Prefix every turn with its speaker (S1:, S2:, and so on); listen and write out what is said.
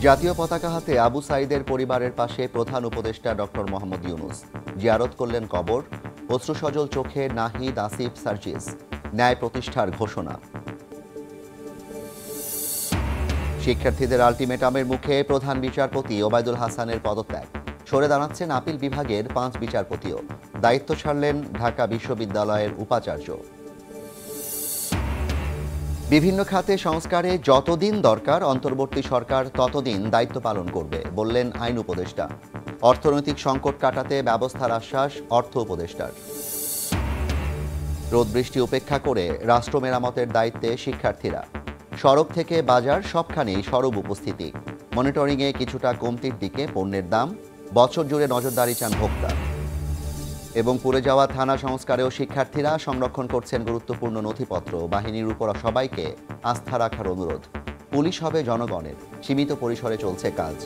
S1: জাতীয় পতাকা হাতে আবু সাঈদের পরিবারের পাশে প্রধান উপদেষ্টা ডক্টর মোহাম্মদ ইউনূস জিয়ারত করলেন কবর। অশ্রুসজল চোখে নাহিদ আসিফ সার্জিস ন্যায় প্রতিষ্ঠার ঘোষণা। শিক্ষার্থীদের আলটিমেটামের মুখে প্রধান বিচারপতি ওবায়দুল হাসানের পদত্যাগ। সরে দাঁড়াচ্ছেন আপিল বিভাগের 5 বিচারপতিও। দায়িত্ব ছাড়লেন ঢাকা বিশ্ববিদ্যালয়ের উপাচার্য। বিভিন্ন খাতে সংস্কারে যতদিন দরকার অন্তর্বর্তী সরকার ততদিন দায়িত্ব পালন করবে বললেন আইন উপদেষ্টা। অর্থনৈতিক সংকট কাটাতে ব্যবস্থার আশ্বাস অর্থ উপদেষ্টার। রোদ বৃষ্টি উপেক্ষা করে রাষ্ট্র মেরামতের দায়িত্বে শিক্ষার্থীরা। সড়ক থেকে বাজার সবখানেই সরব উপস্থিতি। মনিটরিংয়ে কিছুটা কমতির দিকে পণ্যের দাম। বছর জুড়ে নজরদারি চান ভোক্তা। এবং পুড়ে যাওয়া থানা সংস্কারেও শিক্ষার্থীরা সংরক্ষণ করছেন গুরুত্বপূর্ণ নথিপত্র। বাহিনীর উপর সবাইকে আস্থা রাখার অনুরোধ। পুলিশ হবে জনগণের, সীমিত পরিসরে চলছে কাজ।